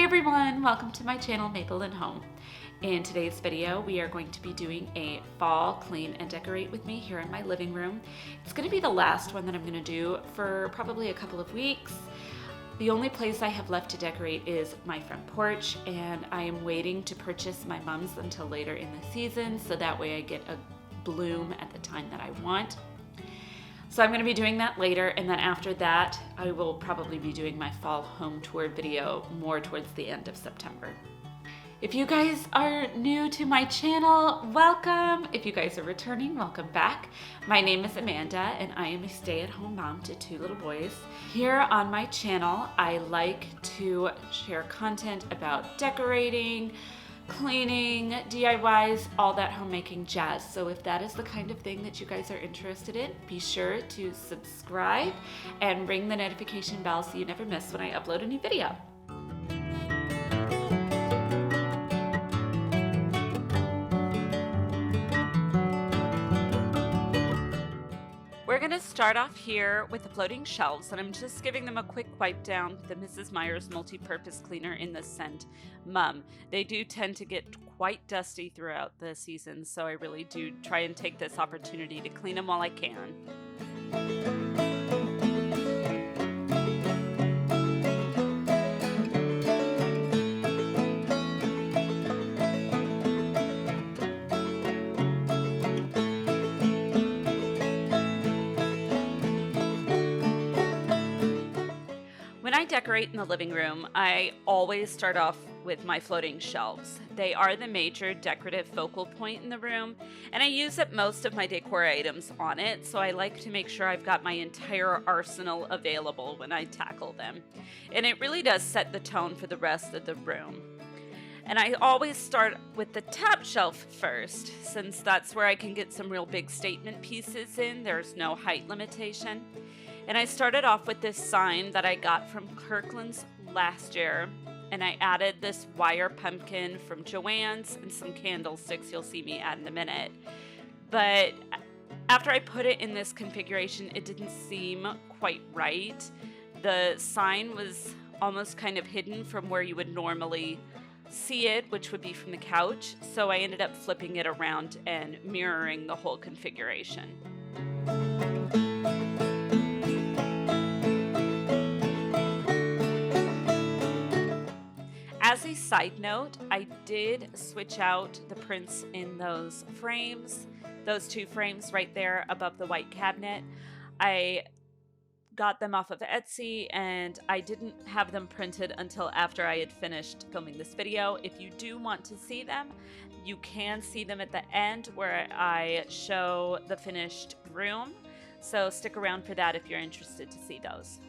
everyone, welcome to my channel Maple and Home. In today's video we are going to be doing a fall clean and decorate with me here in my living room. It's going to be the last one that I'm going to do for probably a couple of weeks. The only place I have left to decorate is my front porch, and I am waiting to purchase my mom's until later in the season so that way I get a bloom at the time that I want. So I'm going to be doing that later, and then after that I will probably be doing my fall home tour video more towards the end of September. If you guys are new to my channel, welcome. If you guys are returning, welcome back. My name is Amanda and I am a stay-at-home mom to 2 little boys. Here on my channel, I like to share content about decorating, cleaning, DIYs, all that homemaking jazz. So if that is the kind of thing that you guys are interested in, be sure to subscribe and ring the notification bell so you never miss when I upload a new video. We're going to start off here with the floating shelves, and I'm just giving them a quick wipe down with the Mrs. Meyer's multi-purpose cleaner in the scent Mum. They do tend to get quite dusty throughout the season, so I really do try and take this opportunity to clean them while I can. When I decorate in the living room, I always start off with my floating shelves. They are the major decorative focal point in the room, and I use up most of my decor items on it, so I like to make sure I've got my entire arsenal available when I tackle them. And it really does set the tone for the rest of the room. And I always start with the top shelf first, since that's where I can get some real big statement pieces in. There's no height limitation. And I started off with this sign that I got from Kirkland's last year, and I added this wire pumpkin from Joann's and some candlesticks you'll see me add in a minute. But after I put it in this configuration, it didn't seem quite right. The sign was almost kind of hidden from where you would normally see it, which would be from the couch, so I ended up flipping it around and mirroring the whole configuration. As a side note, I did switch out the prints in those frames, those 2 frames right there above the white cabinet. I got them off of Etsy, and I didn't have them printed until after I had finished filming this video. If you do want to see them, you can see them at the end where I show the finished room. So stick around for that if you're interested to see those.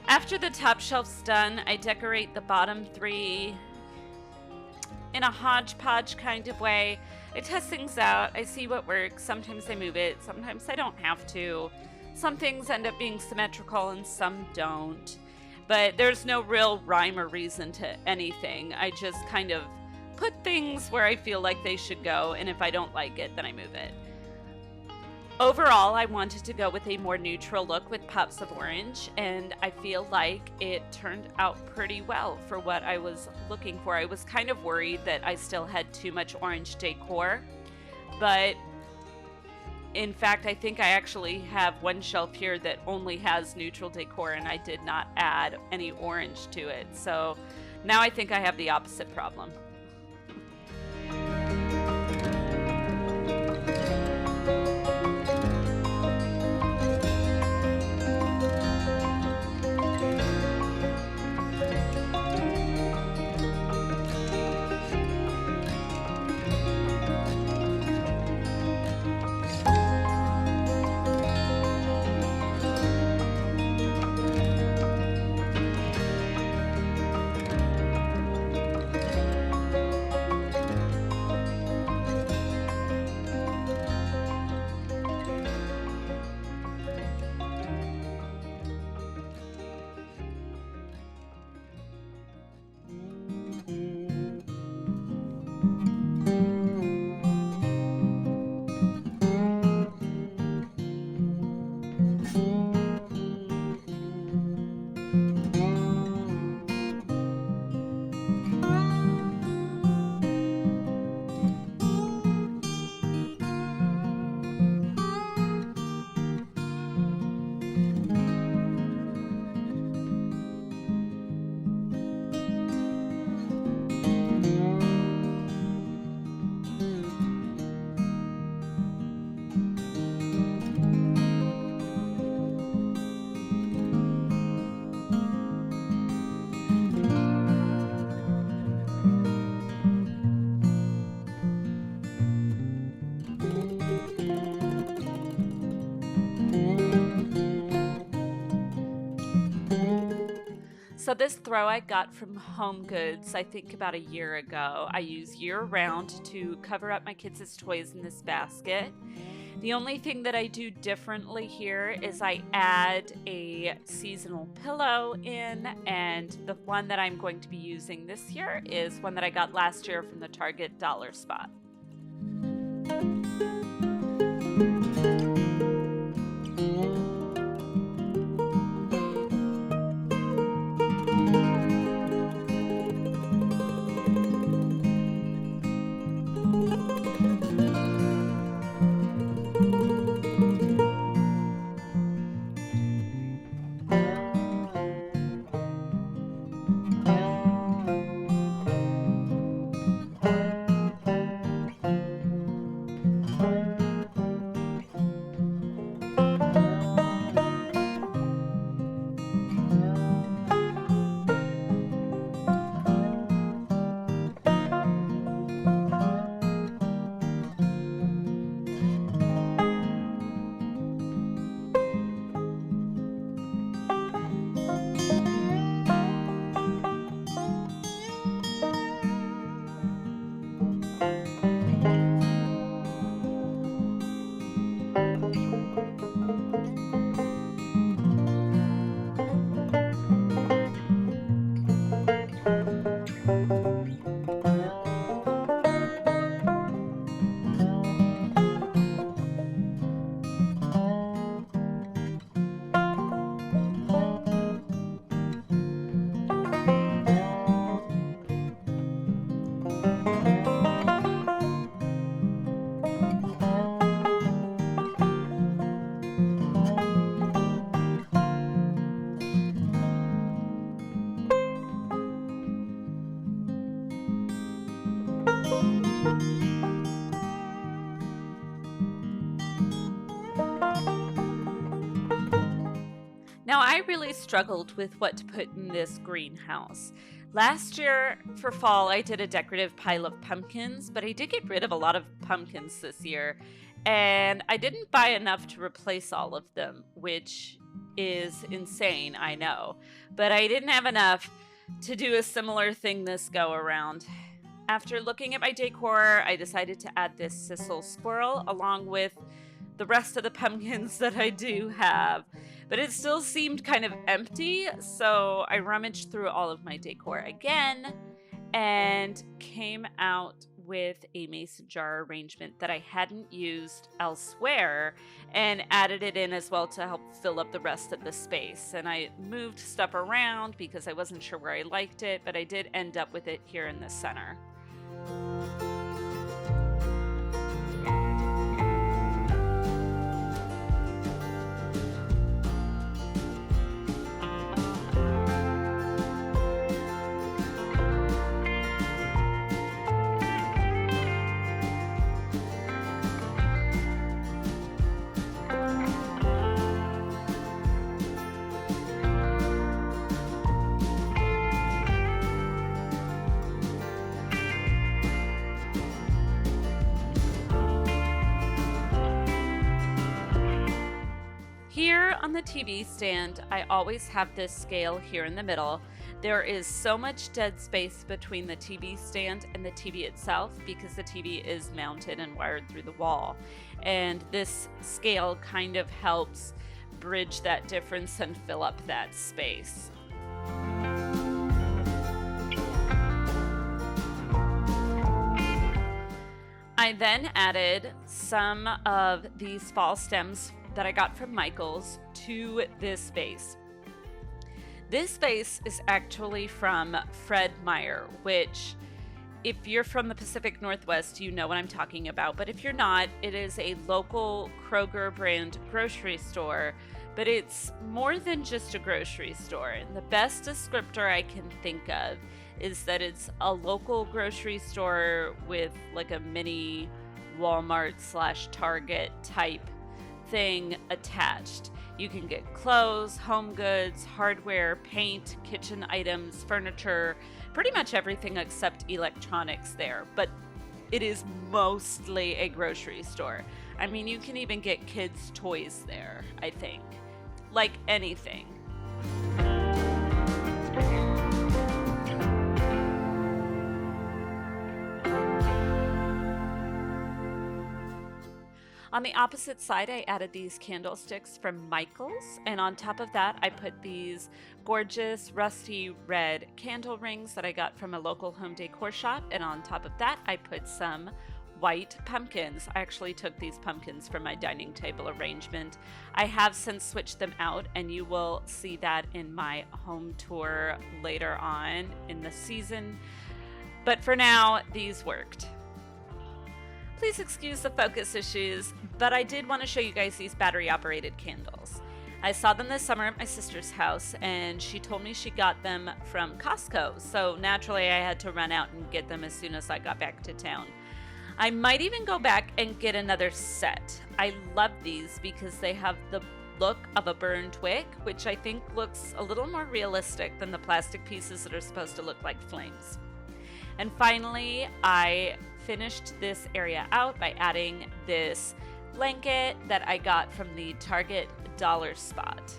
After the top shelf's done, I decorate the bottom 3 in a hodgepodge kind of way. I test things out, I see what works, sometimes I move it, sometimes I don't have to. Some things end up being symmetrical and some don't. But there's no real rhyme or reason to anything. I just kind of put things where I feel like they should go, and if I don't like it, then I move it. Overall, I wanted to go with a more neutral look with pops of orange, and I feel like it turned out pretty well for what I was looking for. I was kind of worried that I still had too much orange decor, but in fact, I think I actually have one shelf here that only has neutral decor, and I did not add any orange to it. So now I think I have the opposite problem. So this throw I got from Home Goods, I think about a year ago. I use year round to cover up my kids' toys in this basket. The only thing that I do differently here is I add a seasonal pillow in, and the one that I'm going to be using this year is one that I got last year from the Target Dollar Spot. Now, I really struggled with what to put in this greenhouse. Last year for fall, I did a decorative pile of pumpkins, but I did get rid of a lot of pumpkins this year, and I didn't buy enough to replace all of them, which is insane, I know. But I didn't have enough to do a similar thing this go around. After looking at my decor, I decided to add this sisal squirrel along with the rest of the pumpkins that I do have. but it still seemed kind of empty. So I rummaged through all of my decor again and came out with a mason jar arrangement that I hadn't used elsewhere and added it in as well to help fill up the rest of the space. And I moved stuff around because I wasn't sure where I liked it, but I did end up with it here in the center. Here on the TV stand, I always have this scale here in the middle. There is so much dead space between the TV stand and the TV itself because the TV is mounted and wired through the wall. And this scale kind of helps bridge that difference and fill up that space. I then added some of these fall stems that I got from Michael's to this vase. This vase is actually from Fred Meyer, which if you're from the Pacific Northwest, you know what I'm talking about. But if you're not, it is a local Kroger brand grocery store, but it's more than just a grocery store. And the best descriptor I can think of is that it's a local grocery store with like a mini Walmart/Target type thing attached. You can get clothes, home goods, hardware, paint, kitchen items, furniture, pretty much everything except electronics there, but it is mostly a grocery store. I mean, you can even get kids' toys there, I think. Like anything. On the opposite side, I added these candlesticks from Michael's, and on top of that, I put these gorgeous rusty red candle rings that I got from a local home decor shop, and on top of that, I put some white pumpkins. I actually took these pumpkins from my dining table arrangement. I have since switched them out, and you will see that in my home tour later on in the season, but for now, these worked. Please excuse the focus issues, but I did want to show you guys these battery-operated candles. I saw them this summer at my sister's house, and she told me she got them from Costco, so naturally I had to run out and get them as soon as I got back to town. I might even go back and get another set. I love these because they have the look of a burned wick, which I think looks a little more realistic than the plastic pieces that are supposed to look like flames. And finally, I finished this area out by adding this blanket that I got from the Target dollar spot.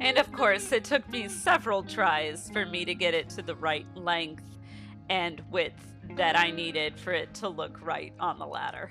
And of course, it took me several tries for me to get it to the right length and width that I needed for it to look right on the ladder.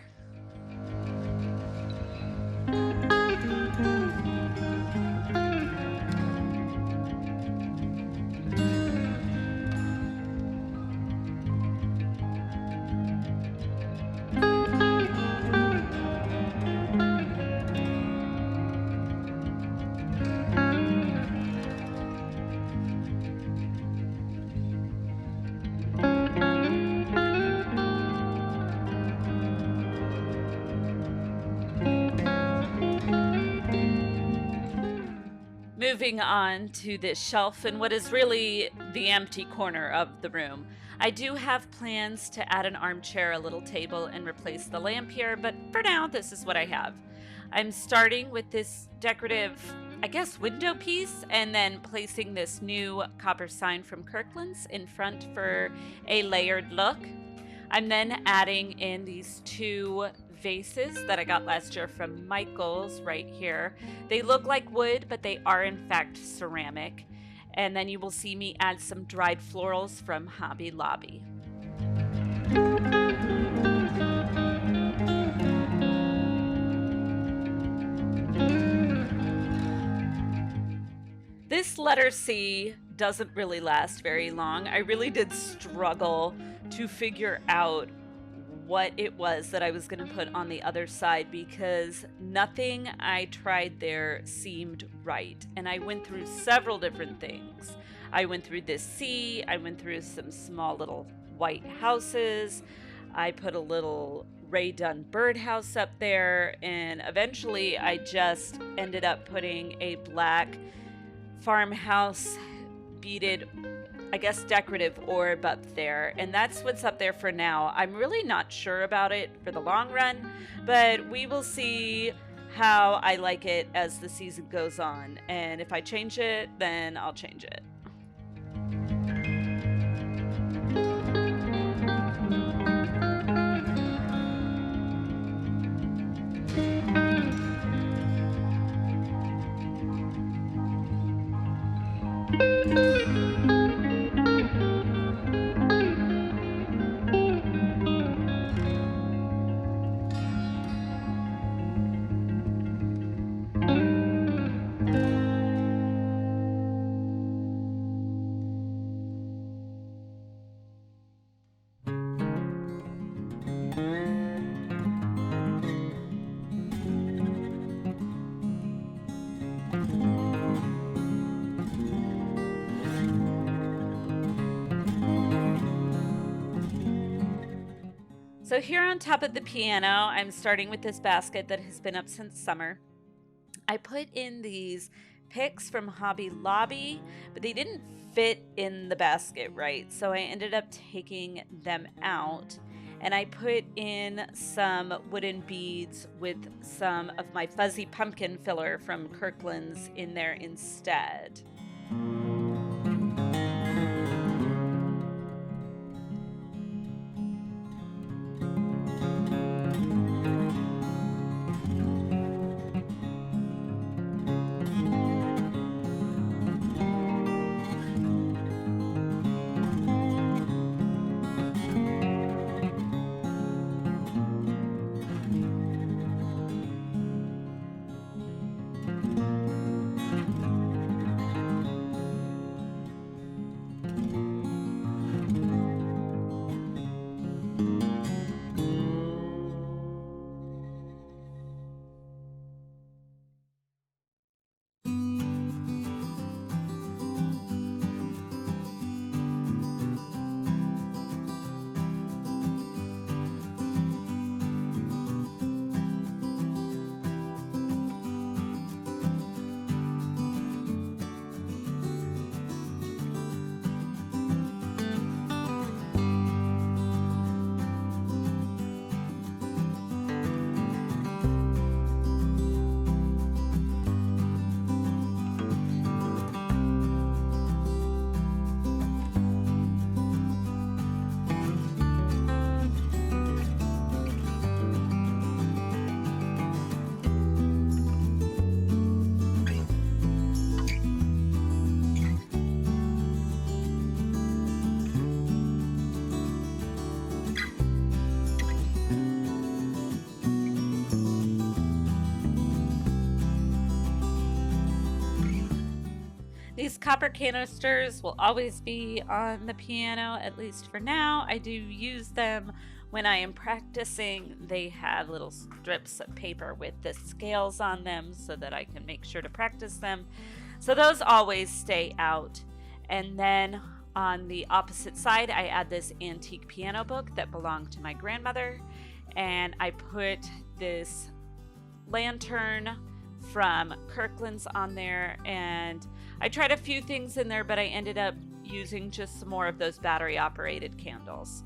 moving on to this shelf in what is really the empty corner of the room. I do have plans to add an armchair, a little table, and replace the lamp here, but for now, this is what I have. I'm starting with this decorative, I guess, window piece, and then placing this new copper sign from Kirkland's in front for a layered look. I'm then adding in these two vases that I got last year from Michael's right here. They look like wood, but they are in fact ceramic. And then you will see me add some dried florals from Hobby Lobby. This letter C doesn't really last very long. I really did struggle to figure out what it was that I was going to put on the other side because nothing I tried there seemed right. And I went through several different things. I went through this C, I went through some small little white houses, I put a little Ray Dunn birdhouse up there, and eventually I just ended up putting a black farmhouse beaded, I guess, decorative orb up there, and that's what's up there for now. I'm really not sure about it for the long run, but we will see how I like it as the season goes on, and if I change it, then I'll change it. So here on top of the piano, I'm starting with this basket that has been up since summer. I put in these picks from Hobby Lobby, but they didn't fit in the basket right, so I ended up taking them out. And I put in some wooden beads with some of my fuzzy pumpkin filler from Kirkland's in there instead. These copper canisters will always be on the piano, at least for now. I do use them when I am practicing. They have little strips of paper with the scales on them so that I can make sure to practice them. So those always stay out. And then on the opposite side, I add this antique piano book that belonged to my grandmother. And I put this lantern from Kirkland's on there, and I tried a few things in there, but I ended up using just some more of those battery operated candles.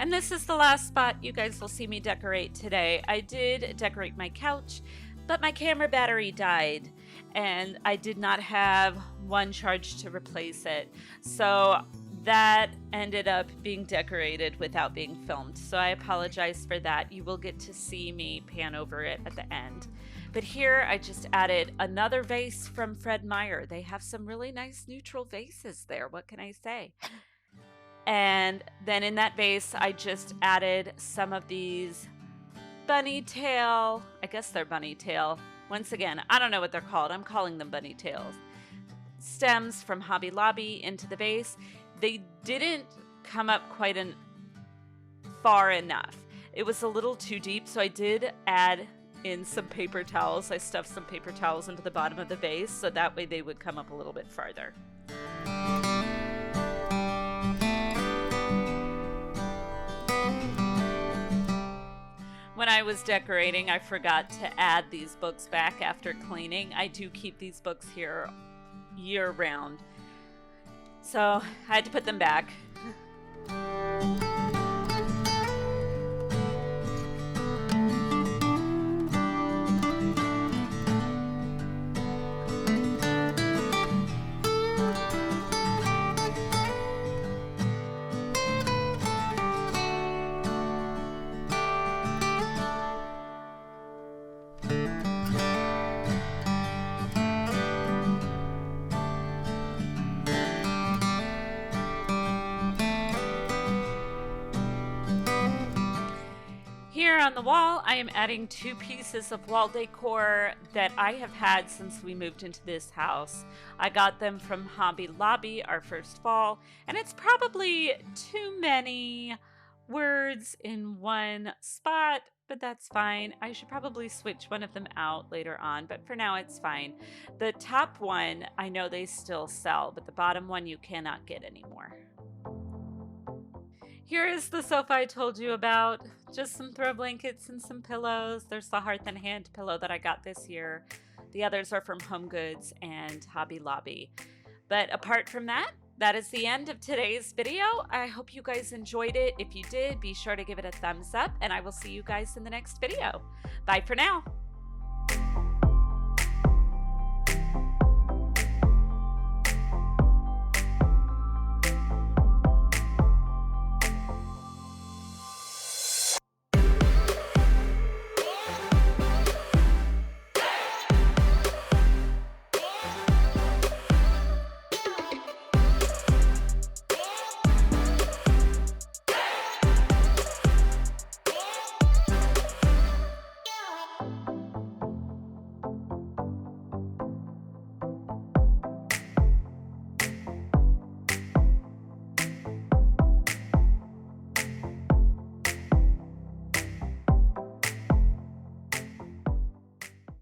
And this is the last spot you guys will see me decorate today. I did decorate my couch, but my camera battery died and I did not have one charged to replace it. So that ended up being decorated without being filmed. So I apologize for that. You will get to see me pan over it at the end. But here I just added another vase from Fred Meyer. They have some really nice neutral vases there. What can I say? And then in that vase, I just added some of these bunny tail, I guess they're bunny tail. Once again, I don't know what they're called. I'm calling them bunny tails. Stems from Hobby Lobby into the vase. They didn't come up quite far enough. It was a little too deep, so I did add in some paper towels. I stuffed some paper towels into the bottom of the vase, so that way they would come up a little bit farther. When I was decorating, I forgot to add these books back after cleaning. I do keep these books here year round, so I had to put them back. Here on the wall, I am adding 2 pieces of wall decor that I have had since we moved into this house. I got them from Hobby Lobby our first fall, and it's probably too many words in one spot, but that's fine. I should probably switch one of them out later on, but for now it's fine. The top one, I know they still sell, but the bottom one you cannot get anymore. Here is the sofa I told you about. Just some throw blankets and some pillows. There's the Hearth and Hand pillow that I got this year. The others are from Home Goods and Hobby Lobby. But apart from that, that is the end of today's video. I hope you guys enjoyed it. If you did, be sure to give it a thumbs up, and I will see you guys in the next video. Bye for now.